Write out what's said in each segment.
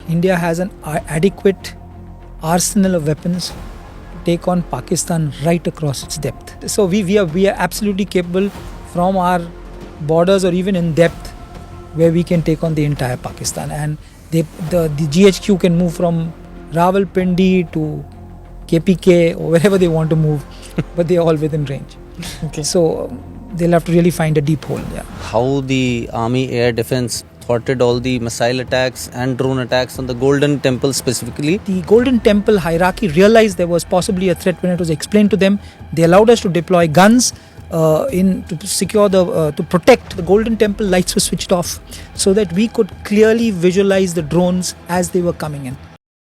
India has an adequate arsenal of weapons to take on Pakistan right across its depth. So we are absolutely capable from our borders or even in depth where we can take on the entire Pakistan. And the GHQ can move from Rawalpindi to KPK or wherever they want to move, but they are all within range. Okay. So they'll have to really find a deep hole. Yeah. How the Army Air Defense thwarted all the missile attacks and drone attacks on the Golden Temple specifically. The Golden Temple hierarchy realized there was possibly a threat when it was explained to them. They allowed us to deploy guns to secure to protect the Golden Temple. Lights were switched off so that we could clearly visualize the drones as they were coming in.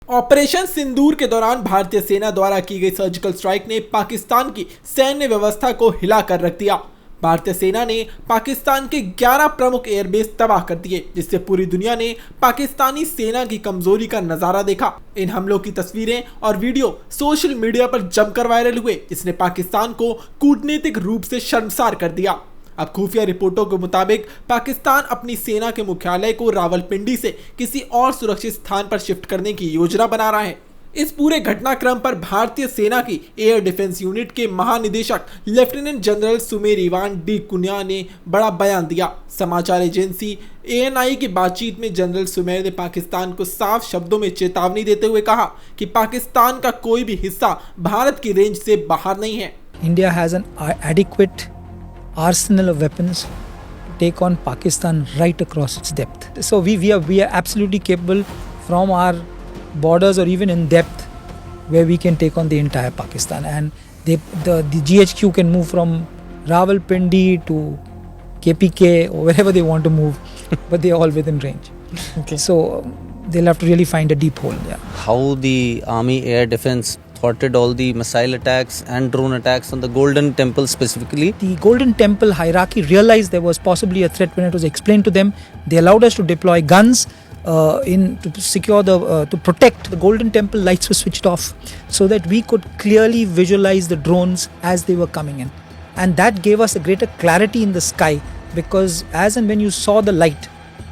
Operation Sindoor के दौरान भारतीय सेना द्वारा की गई surgical strike ने पाकिस्तान की सैन्य व्यवस्था को हिला कर रख दिया। भारतीय सेना ने पाकिस्तान के 11 प्रमुख एयरबेस तबाह कर दिए, जिससे पूरी दुनिया ने पाकिस्तानी सेना की कमजोरी का नजारा देखा। इन हमलों की तस्वीरें और वीडियो सोशल मीडिया पर जमकर वायरल हुए, जिसने पाकिस्तान को कूटनीतिक रूप से शर्मसार कर दिया। अब खुफिया रिपोर्टों के मुताबिक पाकिस्तान अपनी सेना के मुख्यालय को रावलपिंडी से किसी और सुरक्षित स्थान पर शिफ्ट करने की योजना बना रहा है। इस पूरे घटनाक्रम पर भारतीय सेना की एयर डिफेंस यूनिट के महानिदेशक लेफ्टिनेंट जनरल सुमेरिवान डी कुनिया ने बड़ा बयान दिया। समाचार एजेंसी ANI की बातचीत में जनरल सुमेर ने पाकिस्तान को साफ शब्दों में चेतावनी देते हुए कहा कि पाकिस्तान का कोई भी हिस्सा भारत की रेंज से बाहर नहीं है। India has an adequate arsenal of weapons to take on Pakistan right across its depth. So we are absolutely capable from our borders or even in depth where we can take on the entire Pakistan. And the GHQ can move from Rawalpindi to KPK or wherever they want to move, but they are all within range. Okay. So they'll have to really find a deep hole. Yeah. How the Army Air Defense thwarted all the missile attacks and drone attacks on the Golden Temple specifically. The Golden Temple hierarchy realized there was possibly a threat when it was explained to them. They allowed us to deploy guns to secure to protect the Golden Temple. Lights were switched off so that we could clearly visualize the drones as they were coming in, and that gave us a greater clarity in the sky, because as and when you saw the light,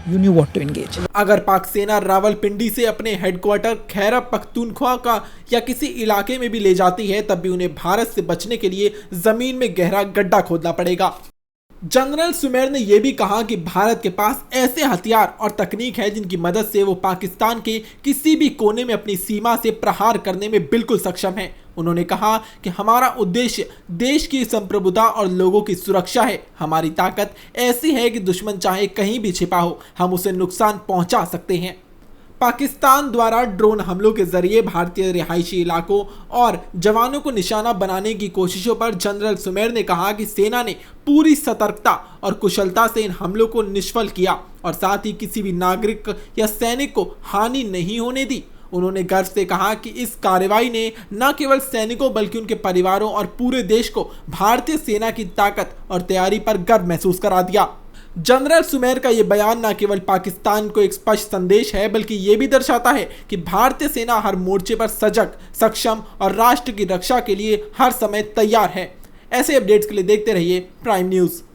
you knew what to engage. अगर पाक सेना रावलपिंडी से अपने headquarter Khyber Pakhtunkhwa का या किसी इलाके में भी ले जाती है, तब भी उन्हें भारत से बचने के लिए जमीन में गहरा गड्ढा खोदना पड़ेगा। जनरल सुमेर ने यह भी कहा कि भारत के पास ऐसे हथियार और तकनीक है जिनकी मदद से वो पाकिस्तान के किसी भी कोने में अपनी सीमा से प्रहार करने में बिल्कुल सक्षम है। उन्होंने कहा कि हमारा उद्देश्य देश की संप्रभुता और लोगों की सुरक्षा है। हमारी ताकत ऐसी है कि दुश्मन चाहे कहीं भी छिपा हो, हम उसे नुकसान पहुंचा सकते हैं। पाकिस्तान द्वारा ड्रोन हमलों के जरिए भारतीय रिहायशी इलाकों और जवानों को निशाना बनाने की कोशिशों पर जनरल सुमेर ने कहा कि सेना ने पूरी सतर्कता और कुशलता से इन हमलों को निष्फल किया और साथ ही किसी भी नागरिक या सैनिक को हानि नहीं होने दी। उन्होंने गर्व से कहा कि इस कार्रवाई ने न केवल सैनिकों बल्कि उनके परिवारों और पूरे देश को भारतीय सेना की ताकत और तैयारी पर गर्व महसूस करा दिया। जनरल सुमेर का यह बयान न केवल पाकिस्तान को एक स्पष्ट संदेश है, बल्कि यह भी दर्शाता है कि भारतीय सेना हर मोर्चे पर सजग, सक्षम और राष्ट्र की रक्षा के लिए हर समय तैयार है। ऐसे अपडेट्स के लिए देखते रहिए प्राइम न्यूज़।